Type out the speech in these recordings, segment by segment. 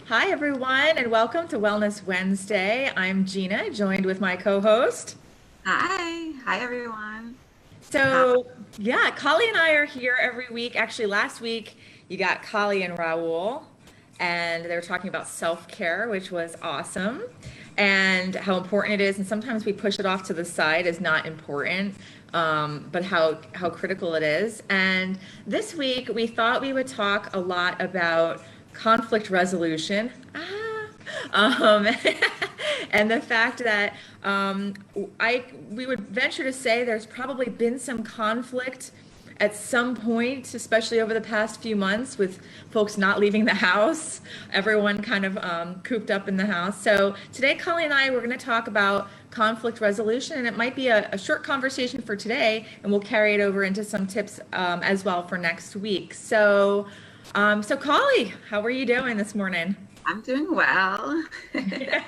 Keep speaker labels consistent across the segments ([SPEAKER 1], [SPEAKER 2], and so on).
[SPEAKER 1] Hi, everyone, and welcome to Wellness Wednesday. I'm Gina, joined with my co-host.
[SPEAKER 2] Hi everyone. Uh,
[SPEAKER 1] Yeah, Kali and I are here every week. Actually, last week you got Kali and Raul, and they were talking about self-care, which was awesome, and how important it is. And sometimes we push it off to the side as not important, but how critical it is. And this week we thought we would talk a lot about conflict resolution. Um, and the fact that we would venture to say there's probably been some conflict at some point, especially over the past few months, with folks not leaving the house, everyone kind of cooped up in the house. So today, Colleen and I, we're going to talk about conflict resolution, and it might be a short conversation for today, and we'll carry it over into some tips as well for next week. So Collie, how are you doing this morning?
[SPEAKER 2] I'm doing well. I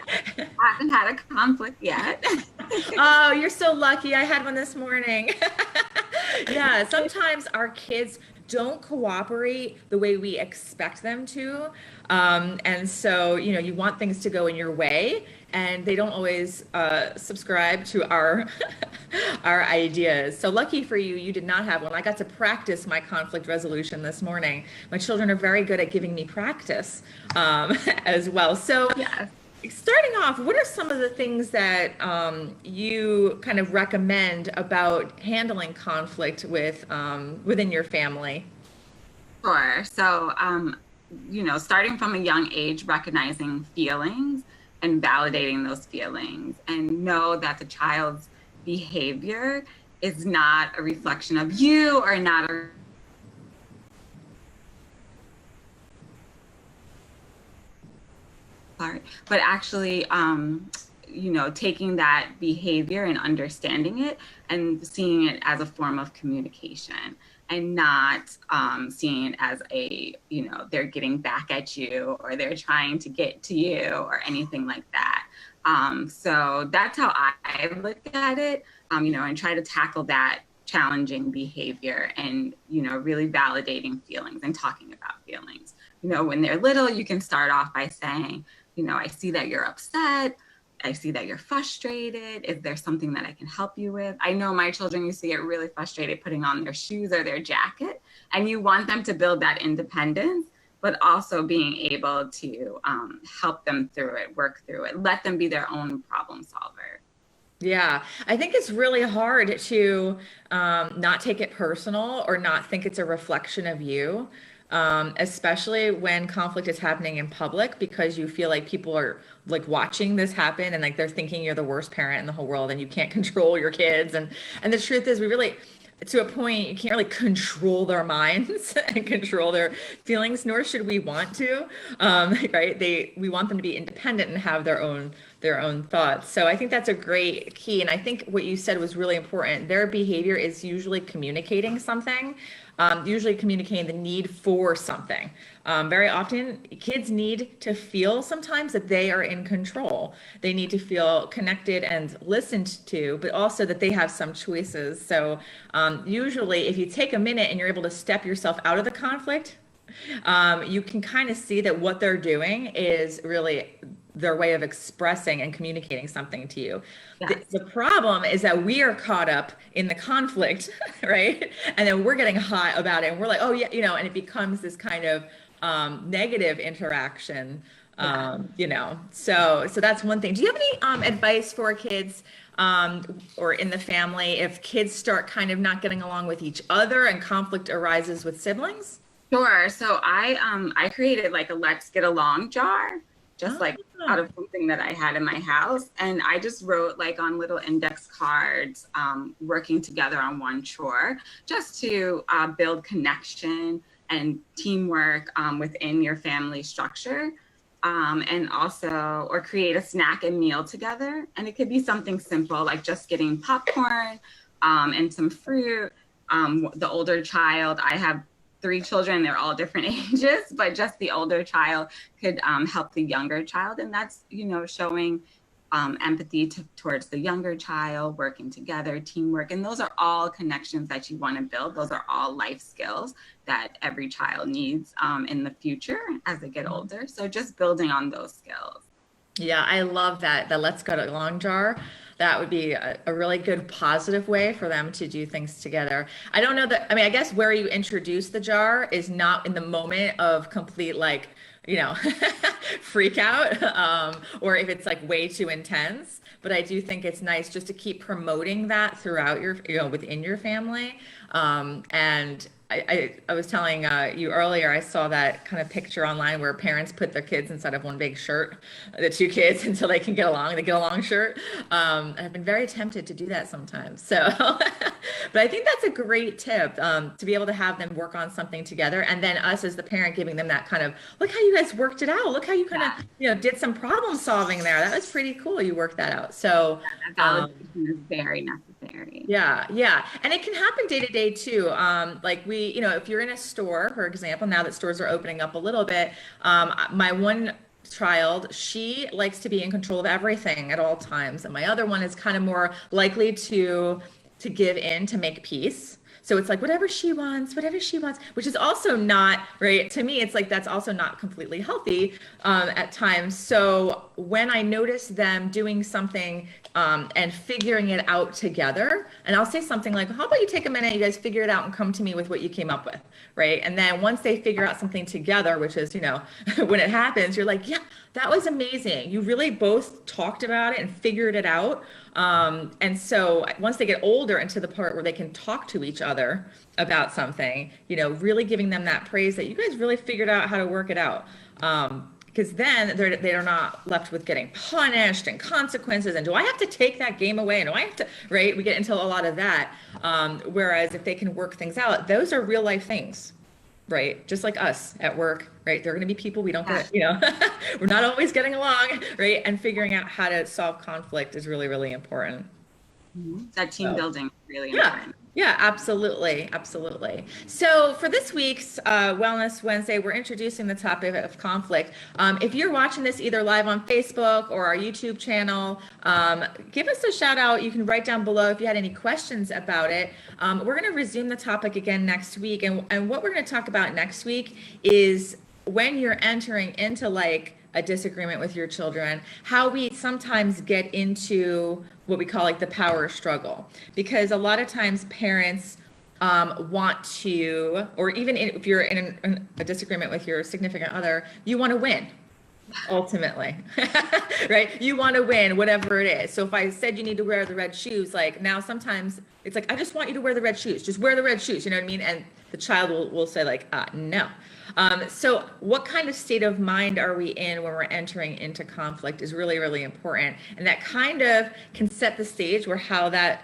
[SPEAKER 2] haven't had a conflict yet.
[SPEAKER 1] Oh, you're so lucky. I had one this morning. Yeah, sometimes our kids don't cooperate the way we expect them to. And so, you want things to go in your way, and they don't always subscribe to our our ideas. So lucky for you, you did not have one. I got to practice my conflict resolution this morning. My children are very good at giving me practice as well. So
[SPEAKER 2] Yes.
[SPEAKER 1] starting off, what are some of the things that you kind of recommend about handling conflict within your family?
[SPEAKER 2] Sure. Starting from a young age, recognizing feelings and validating those feelings, and know that the child's behavior is not a reflection of you or not a part, but actually, taking that behavior and understanding it and seeing it as a form of communication and not seeing it as they're getting back at you or they're trying to get to you or anything like that. So that's how I look at it, and try to tackle that challenging behavior and, really validating feelings and talking about feelings. When they're little, you can start off by saying, I see that you're upset. I see that you're frustrated. Is there something that I can help you with? I know my children used to get really frustrated putting on their shoes or their jacket, and you want them to build that independence, but also being able to help them through it, work through it, let them be their own problem solver.
[SPEAKER 1] Yeah, I think it's really hard to not take it personal or not think it's a reflection of you, especially when conflict is happening in public because you feel like people are like watching this happen and like they're thinking you're the worst parent in the whole world and you can't control your kids. And the truth is, we really, to a point, you can't really control their minds and control their feelings, nor should we want to. Right? We want them to be independent and have their own thoughts. So I think that's a great key. And I think what you said was really important. Their behavior is usually communicating something, usually communicating the need for something. Very often, kids need to feel sometimes that they are in control. They need to feel connected and listened to, but also that they have some choices. So, usually, if you take a minute and you're able to step yourself out of the conflict, you can kind of see that what they're doing is really their way of expressing and communicating something to you. The,
[SPEAKER 2] Yes.
[SPEAKER 1] the problem is that we are caught up in the conflict, right? And then we're getting hot about it and we're like, oh, yeah, and it becomes this kind of negative interaction.
[SPEAKER 2] Yeah.
[SPEAKER 1] So that's one thing. Do you have any advice for kids or in the family if kids start kind of not getting along with each other and conflict arises with siblings?
[SPEAKER 2] Sure. So I created like a let's get along jar, just like out
[SPEAKER 1] Ah,
[SPEAKER 2] of something that I had in my house. And I just wrote like on little index cards, working together on one chore, just to build connection and teamwork within your family structure. And also, or create a snack and meal together. And it could be something simple like just getting popcorn and some fruit. The older child, I have three children, they're all different ages, but just the older child could help the younger child. And that's, showing empathy towards the younger child, working together, teamwork. And those are all connections that you want to build. Those are all life skills that every child needs in the future as they get older. So just building on those skills.
[SPEAKER 1] Yeah, I love that. The let's get along jar. That would be a really good positive way for them to do things together. I don't know that, I mean, I guess where you introduce the jar is not in the moment of complete, like, you know, freak out, or if it's like way too intense. But I do think it's nice just to keep promoting that throughout your, you know, within your family. And I was telling you earlier, I saw that kind of picture online where parents put their kids inside of one big shirt, the two kids, until they can get along, the get along shirt. I've been very tempted to do that sometimes. So, but I think that's a great tip, to be able to have them work on something together. And then us as the parent giving them that kind of, look how you guys worked it out. Look how you kind of, you know, did some problem solving there. That was pretty cool. You worked that out. So
[SPEAKER 2] that validation is very necessary.
[SPEAKER 1] yeah, yeah. And it can happen day to day too. Like you know, if you're in a store, for example, now that stores are opening up a little bit, my one child, she likes to be in control of everything at all times. And my other one is kind of more likely to give in, to make peace. So it's like whatever she wants, which is also not right. To me, it's like that's also not completely healthy at times. So when I notice them doing something and figuring it out together, and I'll say something like, how about you take a minute, you guys figure it out and come to me with what you came up with, right? And then once they figure out something together, which is, you know, when it happens, you're like, yeah, that was amazing. You really both talked about it and figured it out. And so once they get older into the part where they can talk to each other about something, you know, really giving them that praise that you guys really figured out how to work it out. Because then they're not left with getting punished and consequences. And do I have to take that game away? And do I have to, right? We get into a lot of that. Whereas if they can work things out, those are real life things. Right? Just like us at work, right? There are going to be people we don't get, you know, we're not always getting along, right? And figuring out how to solve conflict is really, really important.
[SPEAKER 2] That team building is really
[SPEAKER 1] Yeah.
[SPEAKER 2] important.
[SPEAKER 1] Yeah, absolutely. Absolutely. So for this week's Wellness Wednesday, we're introducing the topic of conflict. If you're watching this either live on Facebook or our YouTube channel, give us a shout out. You can write down below if you had any questions about it. We're going to resume the topic again next week. And what we're going to talk about next week is when you're entering into like a disagreement with your children, how we sometimes get into what we call like the power struggle. Because a lot of times parents want to, or even if you're in a disagreement with your significant other, you want to win. Ultimately, right? You want to win whatever it is. So if I said you need to wear the red shoes, like now sometimes it's like, I just want you to wear the red shoes. Just wear the red shoes. You know what I mean? And the child will say like, no. So what kind of state of mind are we in when we're entering into conflict is really, really important. And that kind of can set the stage where how that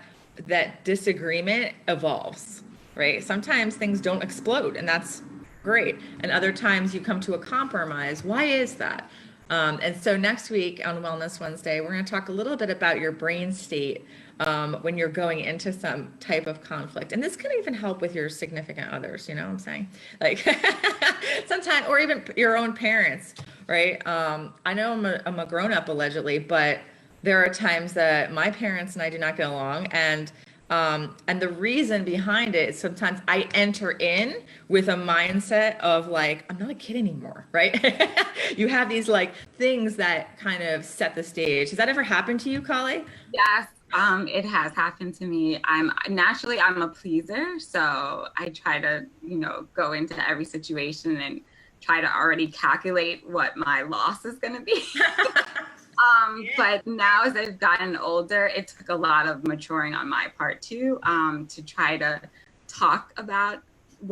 [SPEAKER 1] disagreement evolves, right? Sometimes things don't explode and that's great. And other times you come to a compromise. Why is that? And so next week on Wellness Wednesday, we're going to talk a little bit about your brain state when you're going into some type of conflict. And this can even help with your significant others, you know what I'm saying? Like sometimes, or even your own parents, right? I know I'm a grown-up allegedly, but there are times that my parents and I do not get along. And the reason behind it is sometimes I enter in with a mindset of like, I'm not a kid anymore, right? You have these like things that kind of set the stage. Has that ever happened to you, Kali?
[SPEAKER 2] Yes, it has happened to me. I'm a pleaser, so I try to, you know, go into every situation and try to already calculate what my loss is going to be. But now as I've gotten older, it took a lot of maturing on my part too, to try to talk about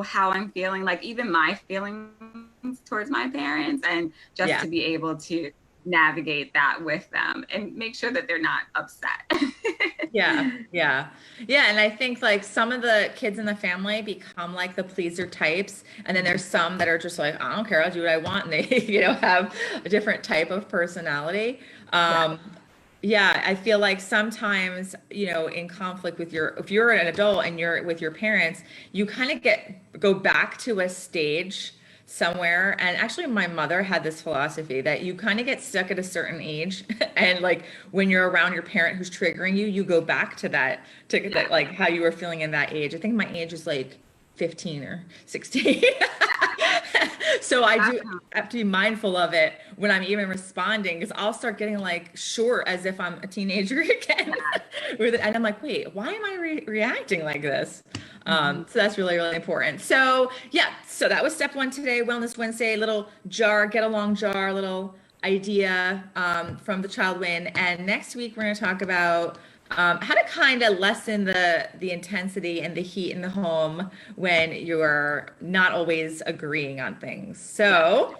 [SPEAKER 2] how I'm feeling, like even my feelings towards my parents, and just to be able to navigate that with them and make sure that they're not upset.
[SPEAKER 1] Yeah. And I think like some of the kids in the family become like the pleaser types. And then there's some that are just like, I don't care, I'll do what I want. And they, you know, have a different type of personality. I feel like sometimes, you know, in conflict with if you're an adult and you're with your parents, you kind of go back to a stage somewhere. And actually, my mother had this philosophy that you kind of get stuck at a certain age, and like when you're around your parent who's triggering you, you go back to
[SPEAKER 2] Yeah,
[SPEAKER 1] that, like how you were feeling in that age. I think my age is like 15 or 16. So I do
[SPEAKER 2] definitely.
[SPEAKER 1] have to be mindful of it when I'm even responding, because I'll start getting like short as if I'm a teenager again. And I'm like, wait, why am I reacting like this?
[SPEAKER 2] Mhm.
[SPEAKER 1] So that's really, really important. So yeah, so that was step one today, Wellness Wednesday, little jar, get along jar, little idea from the child win. And next week we're going to talk about how to kind of lessen the intensity and the heat in the home when you're not always agreeing on things.
[SPEAKER 2] Yeah.
[SPEAKER 1] So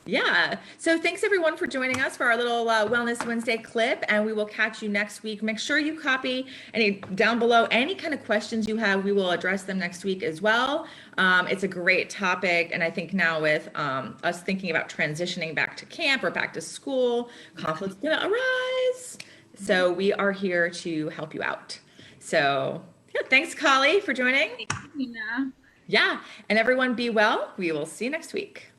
[SPEAKER 1] yeah. So thanks everyone for joining us for our little Wellness Wednesday clip, and we will catch you next week. Make sure you copy any down below any kind of questions you have. We will address them next week as well. It's a great topic, and I think now with us thinking about transitioning back to camp or back to school, conflict's gonna arise. So we are here to help you out. So yeah, thanks, Kali, for joining.
[SPEAKER 2] Thank you, Tina.
[SPEAKER 1] Yeah, and everyone be well. We will see you next week.